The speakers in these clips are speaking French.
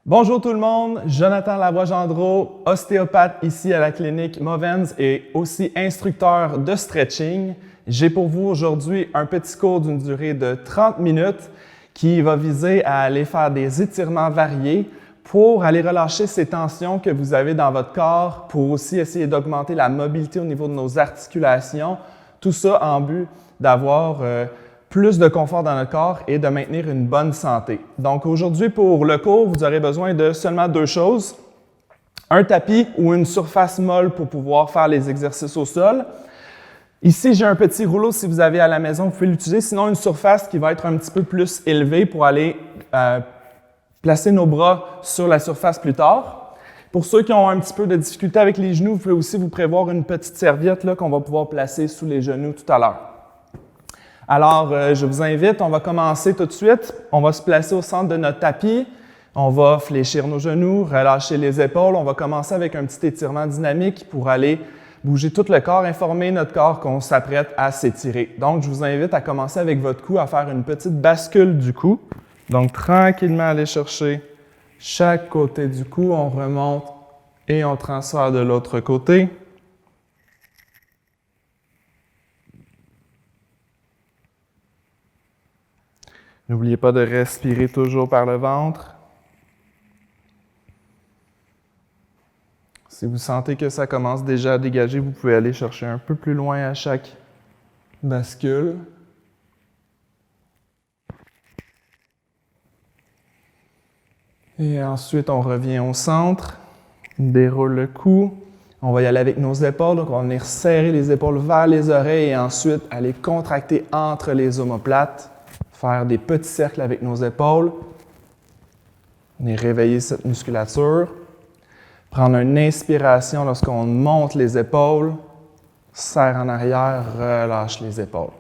Bonjour tout le monde, Jonathan Lavoie-Gendreau, ostéopathe ici à la clinique Movens et aussi instructeur de stretching. J'ai pour vous aujourd'hui un petit cours d'une durée de 30 minutes qui va viser à aller faire des étirements variés pour aller relâcher ces tensions que vous avez dans votre corps, pour aussi essayer d'augmenter la mobilité au niveau de nos articulations, tout ça en but d'avoir plus de confort dans notre corps et de maintenir une bonne santé. Donc aujourd'hui, pour le cours, vous aurez besoin de seulement deux choses. Un tapis ou une surface molle pour pouvoir faire les exercices au sol. Ici, j'ai un petit rouleau, si vous avez à la maison, vous pouvez l'utiliser. Sinon, une surface qui va être un petit peu plus élevée pour aller placer nos bras sur la surface plus tard. Pour ceux qui ont un petit peu de difficulté avec les genoux, vous pouvez aussi vous prévoir une petite serviette là, qu'on va pouvoir placer sous les genoux tout à l'heure. Alors, je vous invite, on va commencer tout de suite. On va se placer au centre de notre tapis. On va fléchir nos genoux, relâcher les épaules. On va commencer avec un petit étirement dynamique pour aller bouger tout le corps, informer notre corps qu'on s'apprête à s'étirer. Donc, je vous invite à commencer avec votre cou, à faire une petite bascule du cou. Donc, tranquillement aller chercher chaque côté du cou. On remonte et on transfère de l'autre côté. N'oubliez pas de respirer toujours par le ventre. Si vous sentez que ça commence déjà à dégager, vous pouvez aller chercher un peu plus loin à chaque bascule. Et ensuite, on revient au centre, on déroule le cou. On va y aller avec nos épaules, donc on va venir serrer les épaules vers les oreilles et ensuite aller contracter entre les omoplates. Faire des petits cercles avec nos épaules. Venir réveiller cette musculature. Prendre une inspiration lorsqu'on monte les épaules. Serre en arrière, relâche les épaules.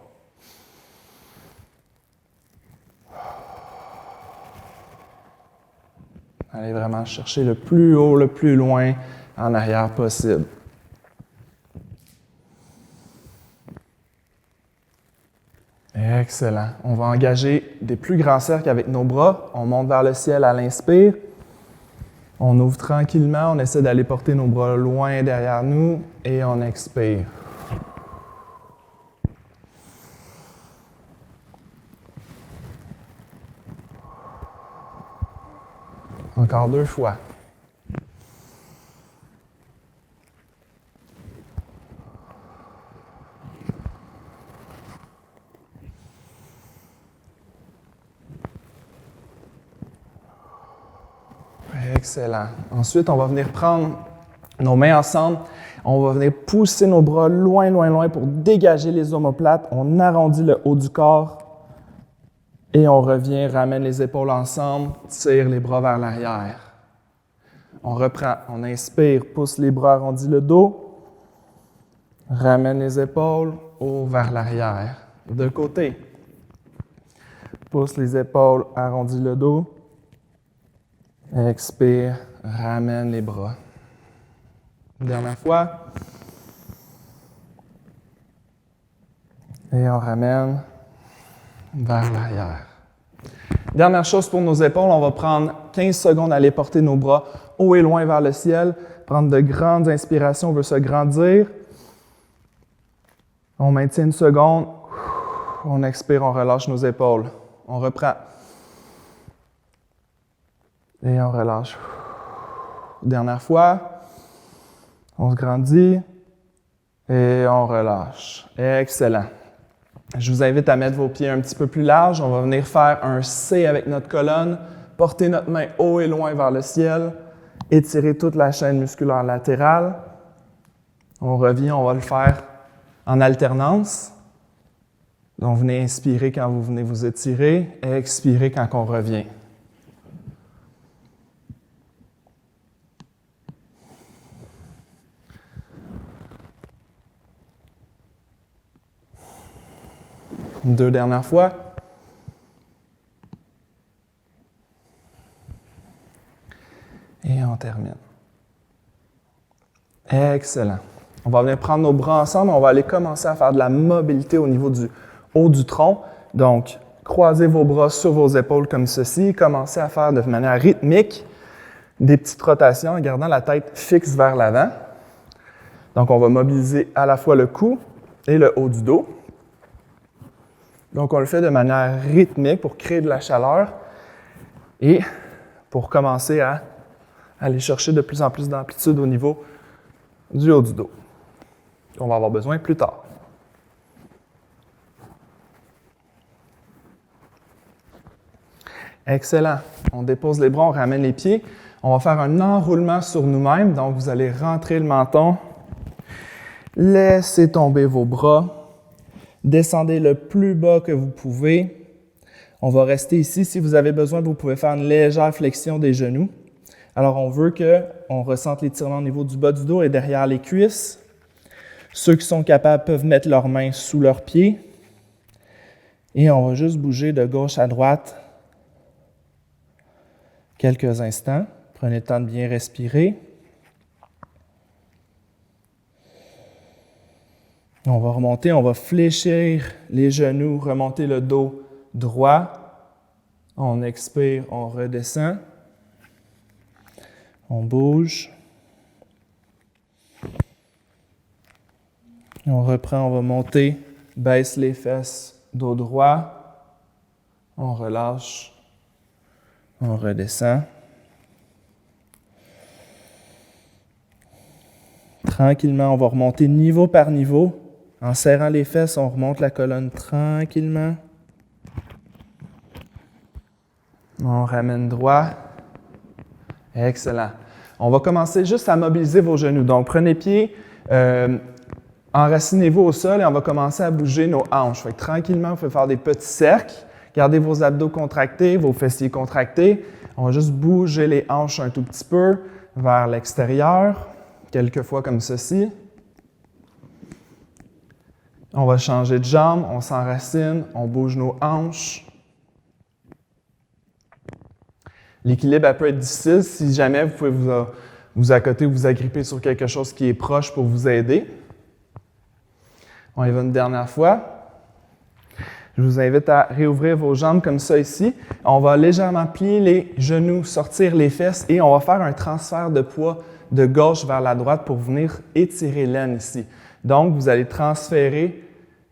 Allez vraiment chercher le plus haut, le plus loin en arrière possible. Excellent. On va engager des plus grands cercles avec nos bras. On monte vers le ciel à l'inspire. On ouvre tranquillement. On essaie d'aller porter nos bras loin derrière nous et on expire. Encore deux fois. Excellent. Ensuite, on va venir prendre nos mains ensemble. On va venir pousser nos bras loin, loin, loin pour dégager les omoplates. On arrondit le haut du corps et on revient, ramène les épaules ensemble, tire les bras vers l'arrière. On reprend, on inspire, pousse les bras, arrondit le dos, ramène les épaules, haut vers l'arrière. De côté, pousse les épaules, arrondit le dos. Expire, ramène les bras. Dernière fois. Et on ramène vers l'arrière. Dernière chose pour nos épaules, on va prendre 15 secondes à aller porter nos bras haut et loin vers le ciel. Prendre de grandes inspirations, on veut se grandir. On maintient une seconde. On expire, on relâche nos épaules. On reprend. Et on relâche. Dernière fois. On se grandit. Et on relâche. Excellent. Je vous invite à mettre vos pieds un petit peu plus larges. On va venir faire un C avec notre colonne. Porter notre main haut et loin vers le ciel. Étirer toute la chaîne musculaire latérale. On revient, on va le faire en alternance. Donc, venez inspirer quand vous venez vous étirer et expirer quand on revient. Deux dernières fois. Et on termine. Excellent. On va venir prendre nos bras ensemble. On va aller commencer à faire de la mobilité au niveau du haut du tronc. Donc, croisez vos bras sur vos épaules comme ceci. Commencez à faire de manière rythmique. des petites rotations en gardant la tête fixe vers l'avant. Donc, on va mobiliser à la fois le cou et le haut du dos. Donc, on le fait de manière rythmique pour créer de la chaleur et pour commencer à aller chercher de plus en plus d'amplitude au niveau du haut du dos, qu'on va avoir besoin plus tard. Excellent. On dépose les bras, on ramène les pieds. On va faire un enroulement sur nous-mêmes. Donc, vous allez rentrer le menton. Laissez tomber vos bras. Descendez le plus bas que vous pouvez. On va rester ici. Si vous avez besoin, vous pouvez faire une légère flexion des genoux. Alors, on veut qu'on ressente l'étirement au niveau du bas du dos et derrière les cuisses. Ceux qui sont capables peuvent mettre leurs mains sous leurs pieds. Et on va juste bouger de gauche à droite quelques instants. Prenez le temps de bien respirer. On va remonter, on va fléchir les genoux, remonter le dos droit. On expire, on redescend. On bouge. On reprend, on va monter, baisse les fesses, dos droit. On relâche. On redescend. Tranquillement, on va remonter niveau par niveau. En serrant les fesses, on remonte la colonne tranquillement. On ramène droit. Excellent. On va commencer juste à mobiliser vos genoux. Donc, prenez pied, enracinez-vous au sol et on va commencer à bouger nos hanches. Fait que, tranquillement, vous pouvez faire des petits cercles. Gardez vos abdos contractés, vos fessiers contractés. On va juste bouger les hanches un tout petit peu vers l'extérieur, quelques fois comme ceci. On va changer de jambe, on s'enracine, on bouge nos hanches. L'équilibre peut être difficile. Si jamais vous pouvez vous accoter ou vous agripper sur quelque chose qui est proche pour vous aider. On y va une dernière fois. Je vous invite à réouvrir vos jambes comme ça ici. On va légèrement plier les genoux, sortir les fesses et on va faire un transfert de poids de gauche vers la droite pour venir étirer l'aine ici. Donc, vous allez transférer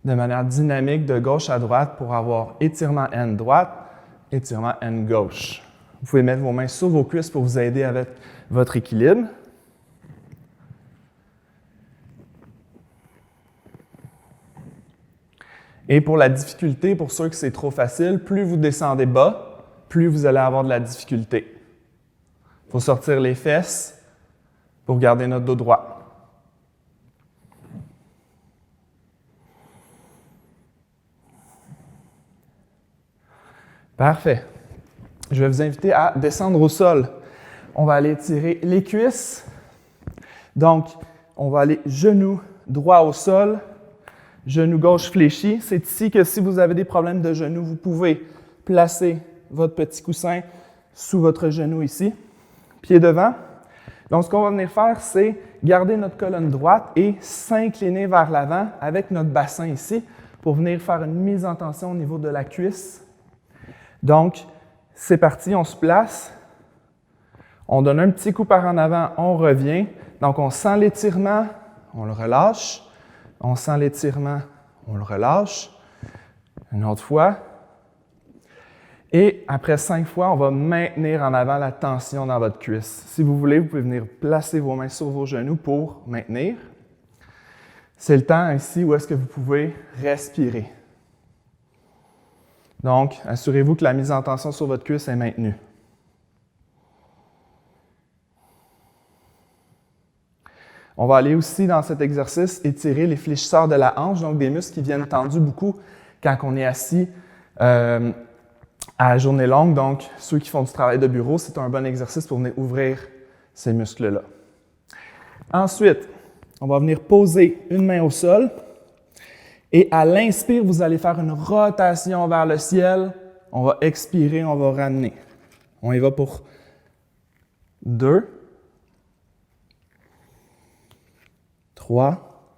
de manière dynamique de gauche à droite pour avoir étirement aine droite, étirement aine gauche. Vous pouvez mettre vos mains sur vos cuisses pour vous aider avec votre équilibre. Et pour la difficulté, pour ceux que c'est trop facile, plus vous descendez bas, plus vous allez avoir de la difficulté. Il faut sortir les fesses pour garder notre dos droit. Parfait. Je vais vous inviter à descendre au sol. On va aller étirer les cuisses. Donc, on va aller genou droit au sol, genou gauche fléchi. C'est ici que si vous avez des problèmes de genoux, vous pouvez placer votre petit coussin sous votre genou ici, pied devant. Donc, ce qu'on va venir faire, c'est garder notre colonne droite et s'incliner vers l'avant avec notre bassin ici pour venir faire une mise en tension au niveau de la cuisse. Donc, c'est parti, on se place. On donne un petit coup par en avant, on revient. Donc, on sent l'étirement, on le relâche. On sent l'étirement, on le relâche. Une autre fois. Et après 5 fois, on va maintenir en avant la tension dans votre cuisse. Si vous voulez, vous pouvez venir placer vos mains sur vos genoux pour maintenir. C'est le temps ici où est-ce que vous pouvez respirer. Donc, assurez-vous que la mise en tension sur votre cuisse est maintenue. On va aller aussi dans cet exercice étirer les fléchisseurs de la hanche, donc des muscles qui viennent tendus beaucoup quand on est assis à journée longue. Donc, ceux qui font du travail de bureau, c'est un bon exercice pour venir ouvrir ces muscles-là. Ensuite, on va venir poser une main au sol. Et à l'inspire, vous allez faire une rotation vers le ciel. On va expirer, on va ramener. On y va pour 2, 3,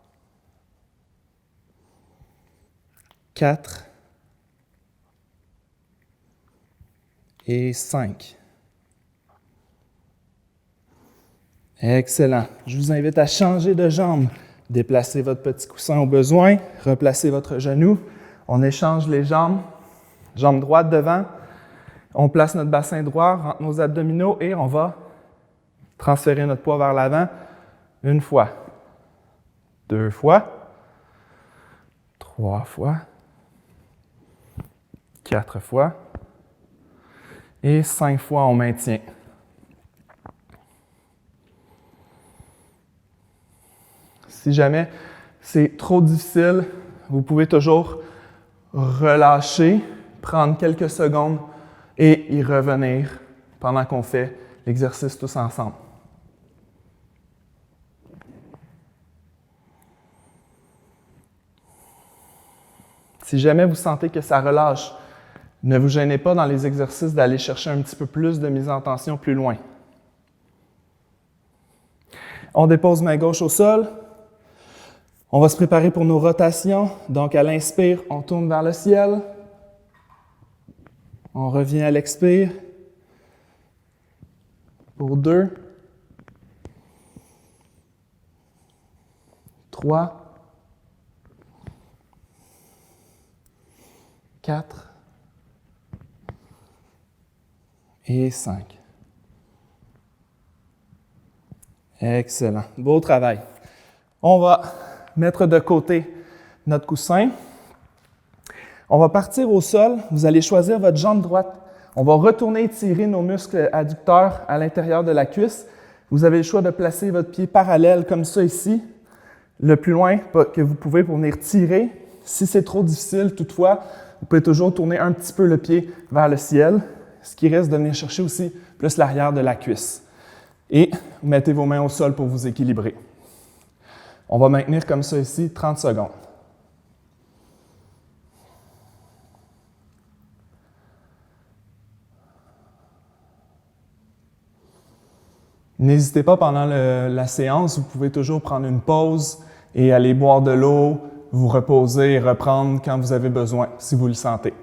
4 et 5. Excellent. Je vous invite à changer de jambe. Déplacez votre petit coussin au besoin. Replacez votre genou. On échange les jambes. Jambe droite devant. On place notre bassin droit, rentre nos abdominaux et on va transférer notre poids vers l'avant. Une fois. 2 fois. 3 fois. 4 fois. Et 5 fois, on maintient. Si jamais c'est trop difficile, vous pouvez toujours relâcher, prendre quelques secondes et y revenir pendant qu'on fait l'exercice tous ensemble. Si jamais vous sentez que ça relâche, ne vous gênez pas dans les exercices d'aller chercher un petit peu plus de mise en tension plus loin. On dépose main gauche au sol. On va se préparer pour nos rotations. Donc, à l'inspire, on tourne vers le ciel. On revient à l'expire. Pour 2. 3. 4. Et 5. Excellent. Beau travail. On va mettre de côté notre coussin. On va partir au sol. Vous allez choisir votre jambe droite. On va retourner étirer nos muscles adducteurs à l'intérieur de la cuisse. Vous avez le choix de placer votre pied parallèle comme ça ici, le plus loin que vous pouvez pour venir tirer. Si c'est trop difficile, toutefois, vous pouvez toujours tourner un petit peu le pied vers le ciel, ce qui reste de venir chercher aussi plus l'arrière de la cuisse. Et vous mettez vos mains au sol pour vous équilibrer. On va maintenir comme ça ici 30 secondes. N'hésitez pas pendant la séance, vous pouvez toujours prendre une pause et aller boire de l'eau, vous reposer et reprendre quand vous avez besoin, si vous le sentez.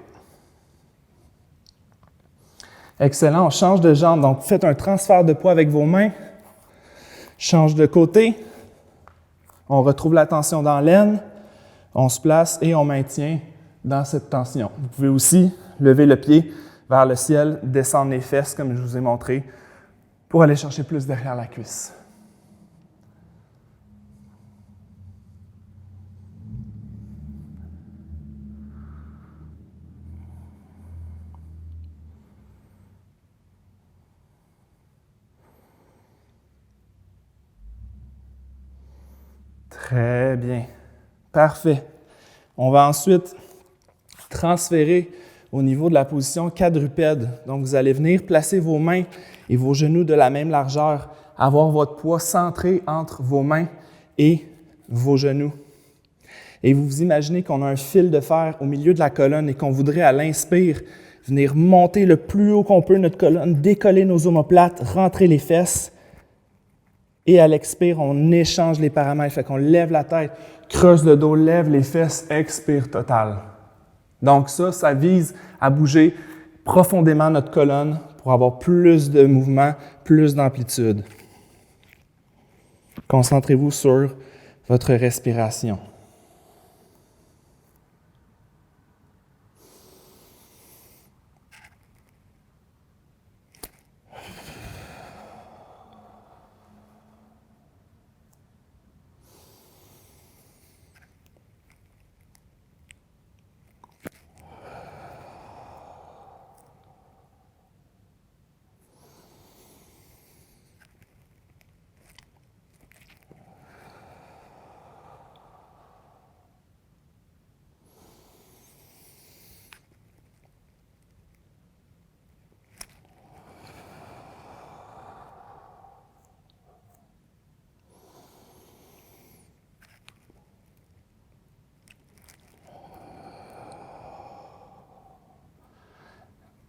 Excellent, on change de jambe. Donc, faites un transfert de poids avec vos mains. Change de côté. On retrouve la tension dans l'aine. On se place et on maintient dans cette tension. Vous pouvez aussi lever le pied vers le ciel, descendre les fesses comme je vous ai montré, pour aller chercher plus derrière la cuisse. Très bien. Parfait. On va ensuite transférer au niveau de la position quadrupède. Donc, vous allez venir placer vos mains et vos genoux de la même largeur, avoir votre poids centré entre vos mains et vos genoux. Et vous vous imaginez qu'on a un fil de fer au milieu de la colonne et qu'on voudrait, à l'inspire, venir monter le plus haut qu'on peut notre colonne, décoller nos omoplates, rentrer les fesses. Et à l'expire, on échange les paramètres. Fait qu'on lève la tête, creuse le dos, lève les fesses, expire total. Donc ça vise à bouger profondément notre colonne pour avoir plus de mouvement, plus d'amplitude. Concentrez-vous sur votre respiration.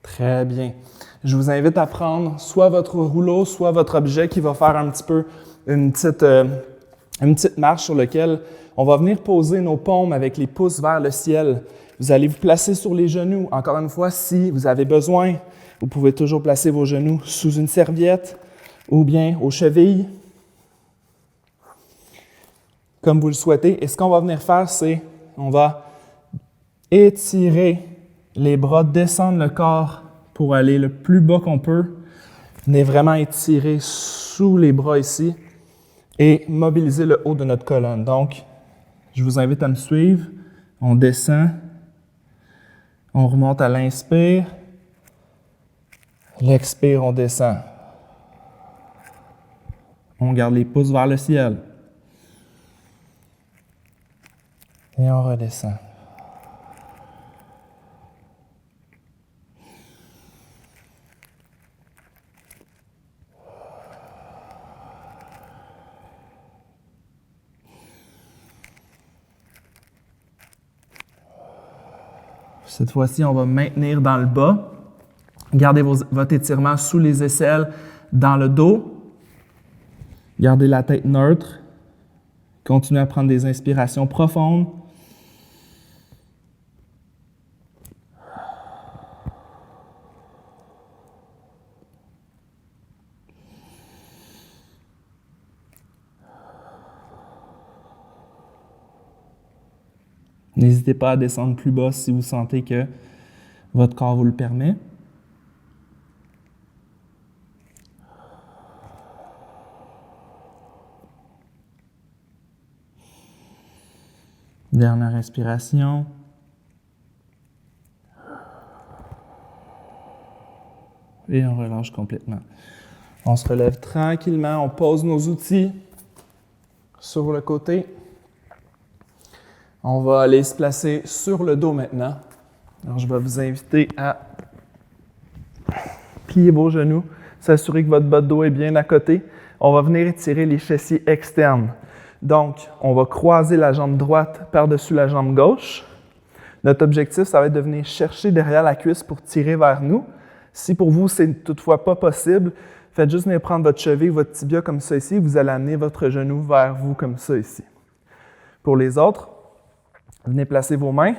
Très bien. Je vous invite à prendre soit votre rouleau, soit votre objet qui va faire un petit peu une petite marche sur laquelle on va venir poser nos paumes avec les pouces vers le ciel. Vous allez vous placer sur les genoux. Encore une fois, si vous avez besoin, vous pouvez toujours placer vos genoux sous une serviette ou bien aux chevilles. comme vous le souhaitez. Et ce qu'on va venir faire, c'est on va étirer les bras, descendre le corps pour aller le plus bas qu'on peut. Venez vraiment étirer sous les bras ici et mobiliser le haut de notre colonne. Donc, je vous invite à me suivre. On descend. On remonte à l'inspire. L'expire, on descend. On garde les pouces vers le ciel. Et on redescend. Cette fois-ci, on va maintenir dans le bas. Gardez votre étirement sous les aisselles, dans le dos. Gardez la tête neutre. Continuez à prendre des inspirations profondes. N'hésitez pas à descendre plus bas si vous sentez que votre corps vous le permet. Dernière inspiration. Et on relâche complètement. On se relève tranquillement, on pose nos outils sur le côté. On va aller se placer sur le dos maintenant. Alors, je vais vous inviter à plier vos genoux, s'assurer que votre bas de dos est bien à côté. On va venir étirer les fessiers externes. Donc, on va croiser la jambe droite par-dessus la jambe gauche. Notre objectif, ça va être de venir chercher derrière la cuisse pour tirer vers nous. Si pour vous, c'est toutefois pas possible, faites juste venir prendre votre cheville, votre tibia comme ça ici. Vous allez amener votre genou vers vous comme ça ici. Pour les autres, venez placer vos mains.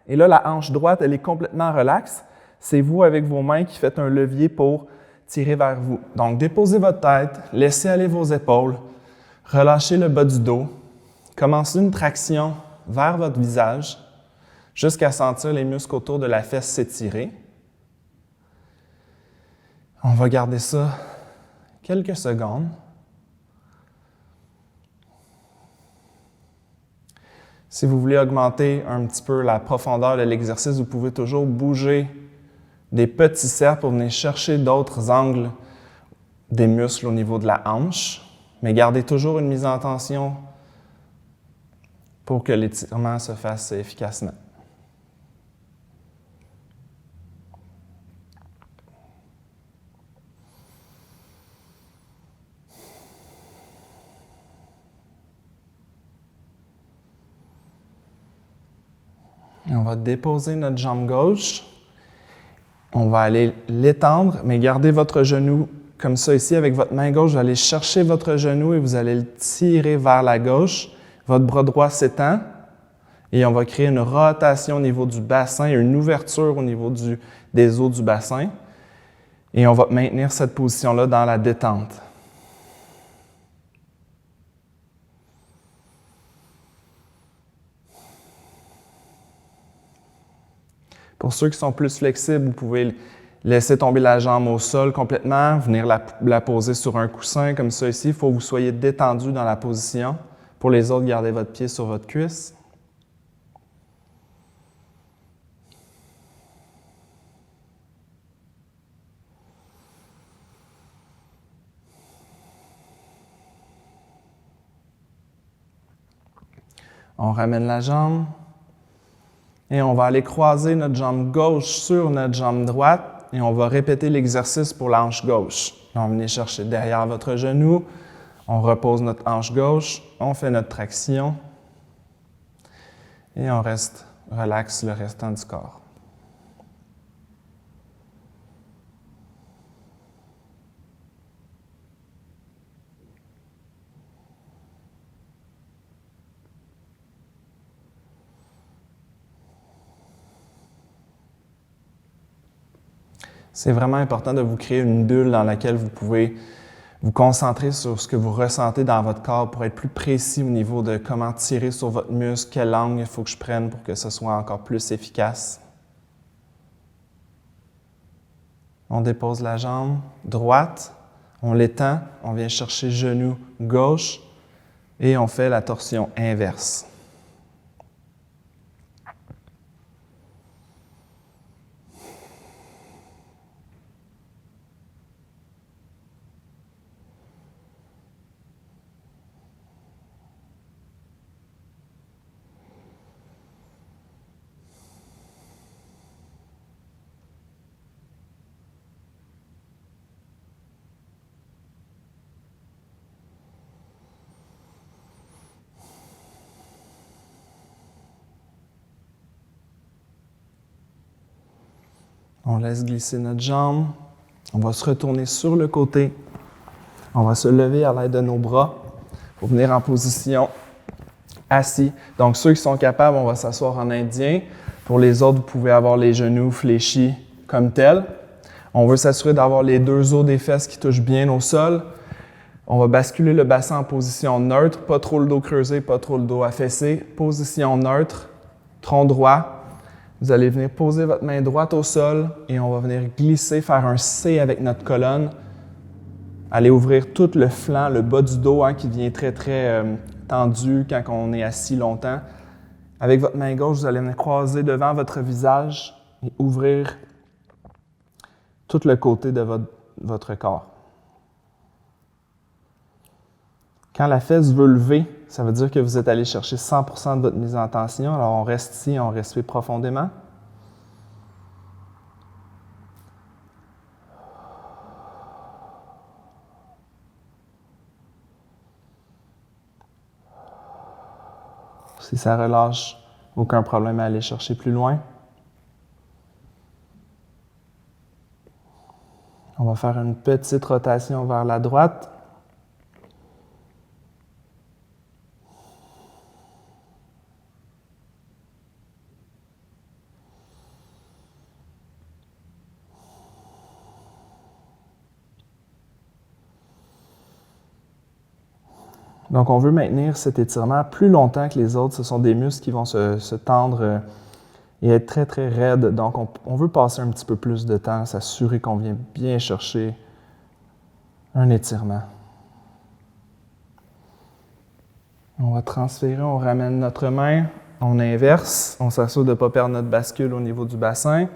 Et là, la hanche droite, elle est complètement relaxe. C'est vous, avec vos mains, qui faites un levier pour tirer vers vous. Donc, déposez votre tête, laissez aller vos épaules, relâchez le bas du dos, commencez une traction vers votre visage jusqu'à sentir les muscles autour de la fesse s'étirer. On va garder ça quelques secondes. Si vous voulez augmenter un petit peu la profondeur de l'exercice, vous pouvez toujours bouger des petits cercles pour venir chercher d'autres angles des muscles au niveau de la hanche, mais gardez toujours une mise en tension pour que l'étirement se fasse efficacement. Et on va déposer notre jambe gauche. On va aller l'étendre, mais gardez votre genou comme ça ici. Avec votre main gauche, vous allez chercher votre genou et vous allez le tirer vers la gauche. Votre bras droit s'étend et on va créer une rotation au niveau du bassin, une ouverture au niveau des os du bassin. Et on va maintenir cette position-là dans la détente. Pour ceux qui sont plus flexibles, vous pouvez laisser tomber la jambe au sol complètement, venir la poser sur un coussin comme ça ici. Il faut que vous soyez détendu dans la position. Pour les autres, gardez votre pied sur votre cuisse. On ramène la jambe. Et on va aller croiser notre jambe gauche sur notre jambe droite et on va répéter l'exercice pour la hanche gauche. On va venir chercher derrière votre genou, on repose notre hanche gauche, on fait notre traction et on reste relax le restant du corps. C'est vraiment important de vous créer une bulle dans laquelle vous pouvez vous concentrer sur ce que vous ressentez dans votre corps pour être plus précis au niveau de comment tirer sur votre muscle, quel angle il faut que je prenne pour que ce soit encore plus efficace. On dépose la jambe droite, on l'étend, on vient chercher genou gauche et on fait la torsion inverse. On laisse glisser notre jambe. On va se retourner sur le côté. On va se lever à l'aide de nos bras pour venir en position assis. Donc, ceux qui sont capables, on va s'asseoir en indien. Pour les autres, vous pouvez avoir les genoux fléchis comme tel. On veut s'assurer d'avoir les deux os des fesses qui touchent bien au sol. On va basculer le bassin en position neutre. Pas trop le dos creusé, pas trop le dos affaissé. Position neutre, tronc droit. Vous allez venir poser votre main droite au sol et on va venir glisser, faire un C avec notre colonne. Allez ouvrir tout le flanc, le bas du dos qui devient très, très tendu quand on est assis longtemps. Avec votre main gauche, vous allez venir croiser devant votre visage et ouvrir tout le côté de votre corps. Quand la fesse veut lever, ça veut dire que vous êtes allé chercher 100% de votre mise en tension. Alors, on reste ici, on respire profondément. Si ça relâche, aucun problème à aller chercher plus loin. On va faire une petite rotation vers la droite. Donc, on veut maintenir cet étirement plus longtemps que les autres. Ce sont des muscles qui vont se tendre et être très, très raides. Donc, on veut passer un petit peu plus de temps, s'assurer qu'on vient bien chercher un étirement. On va transférer, on ramène notre main, on inverse, on s'assure de ne pas perdre notre bascule au niveau du bassin.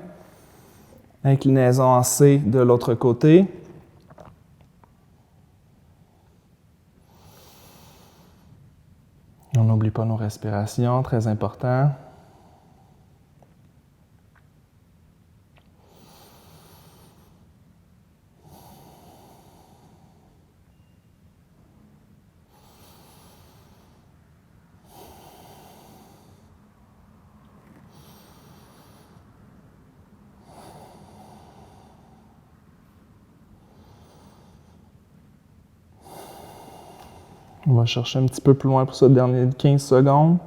Inclinaison en C de l'autre côté. On n'oublie pas nos respirations, très important. On va chercher un petit peu plus loin pour ce dernier 15 secondes.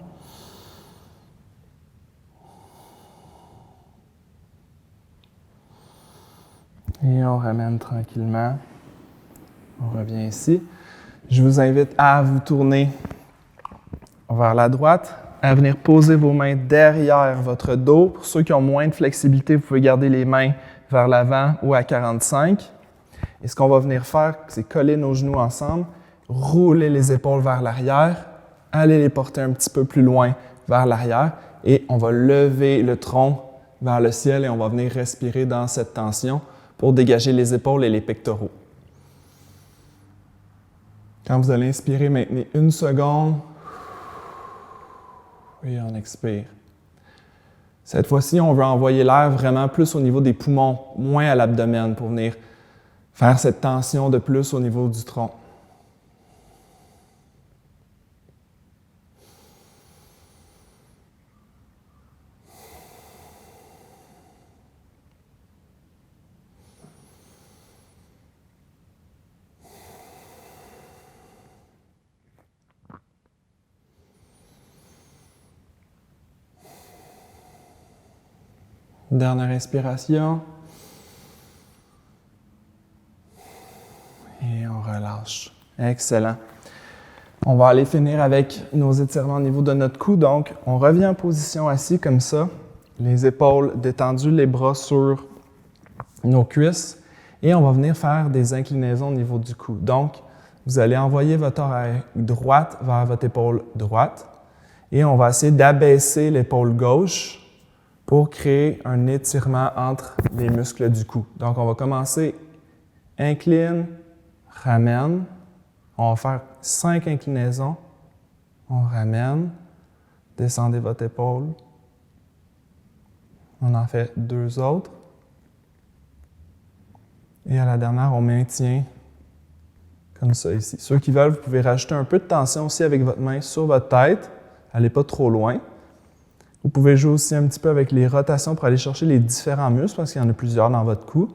Et on ramène tranquillement. On revient ici. Je vous invite à vous tourner vers la droite, à venir poser vos mains derrière votre dos. Pour ceux qui ont moins de flexibilité, vous pouvez garder les mains vers l'avant ou à 45. Et ce qu'on va venir faire, c'est coller nos genoux ensemble, rouler les épaules vers l'arrière, aller les porter un petit peu plus loin vers l'arrière et on va lever le tronc vers le ciel et on va venir respirer dans cette tension pour dégager les épaules et les pectoraux. Quand vous allez inspirer, maintenez 1 seconde et on expire. Cette fois-ci, on veut envoyer l'air vraiment plus au niveau des poumons, moins à l'abdomen pour venir faire cette tension de plus au niveau du tronc. Dernière inspiration. Et on relâche. Excellent. On va aller finir avec nos étirements au niveau de notre cou. Donc, on revient en position assis comme ça, les épaules détendues, les bras sur nos cuisses. Et on va venir faire des inclinaisons au niveau du cou. Donc, vous allez envoyer votre oreille droite vers votre épaule droite. Et on va essayer d'abaisser l'épaule gauche pour créer un étirement entre les muscles du cou. Donc, on va commencer, incline, ramène. On va faire 5 inclinaisons. On ramène. Descendez votre épaule. On en fait 2 autres. Et à la dernière, on maintient comme ça ici. Ceux qui veulent, vous pouvez rajouter un peu de tension aussi avec votre main sur votre tête. Allez pas trop loin. Vous pouvez jouer aussi un petit peu avec les rotations pour aller chercher les différents muscles parce qu'il y en a plusieurs dans votre cou.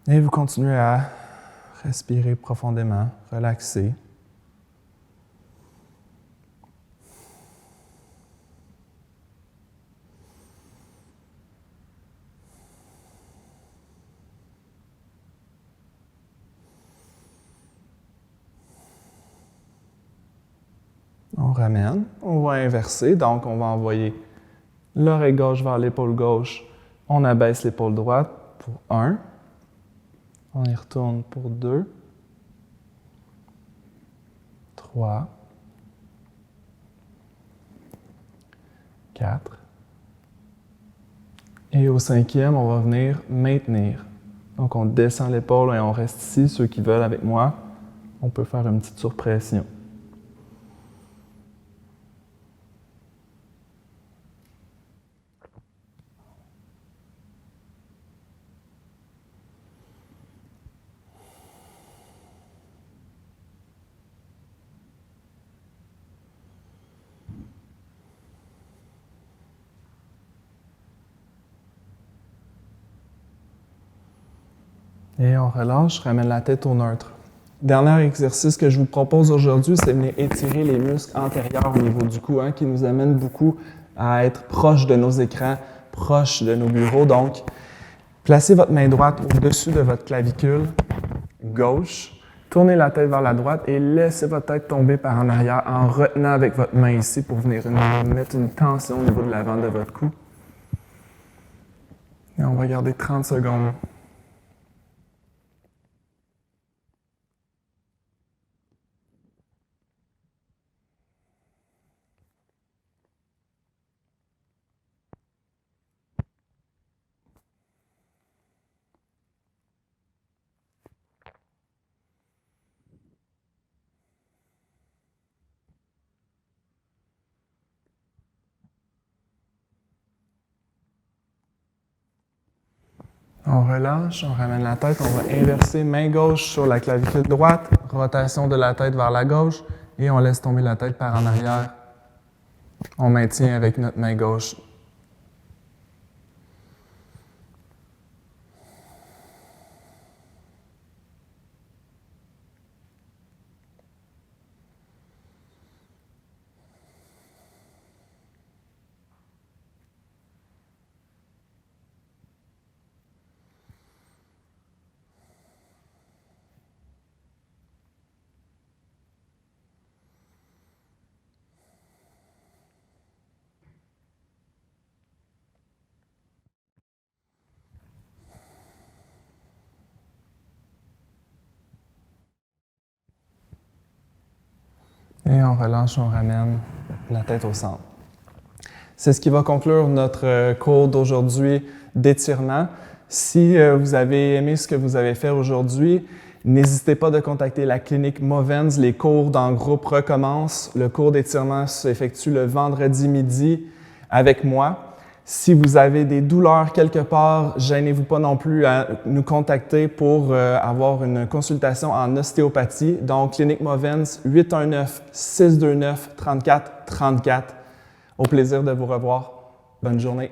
Et vous continuez à respirer profondément, relaxer. On ramène, on va inverser, donc on va envoyer l'oreille gauche vers l'épaule gauche. On abaisse l'épaule droite pour 1. On y retourne pour 2, 3, 4. Et au 5e, on va venir maintenir. Donc on descend l'épaule et on reste ici. Ceux qui veulent avec moi, on peut faire une petite surpression. Et on relâche, ramène la tête au neutre. Dernier exercice que je vous propose aujourd'hui, c'est venir étirer les muscles antérieurs au niveau du cou, qui nous amène beaucoup à être proche de nos écrans, proche de nos bureaux. Donc, placez votre main droite au-dessus de votre clavicule gauche, tournez la tête vers la droite et laissez votre tête tomber par en arrière en retenant avec votre main ici pour venir mettre une tension au niveau de l'avant de votre cou. Et on va garder 30 secondes. On relâche, on ramène la tête, on va inverser main gauche sur la clavicule droite, rotation de la tête vers la gauche et on laisse tomber la tête par en arrière. On maintient avec notre main gauche. Et on relâche, on ramène la tête au centre. C'est ce qui va conclure notre cours d'aujourd'hui d'étirement. Si vous avez aimé ce que vous avez fait aujourd'hui, n'hésitez pas de contacter la clinique Movens. Les cours dans le groupe recommencent. Le cours d'étirement s'effectue le vendredi midi avec moi. Si vous avez des douleurs quelque part, gênez-vous pas non plus à nous contacter pour avoir une consultation en ostéopathie. Donc, Clinique Movens, 819-629-3434. Au plaisir de vous revoir. Bonne journée.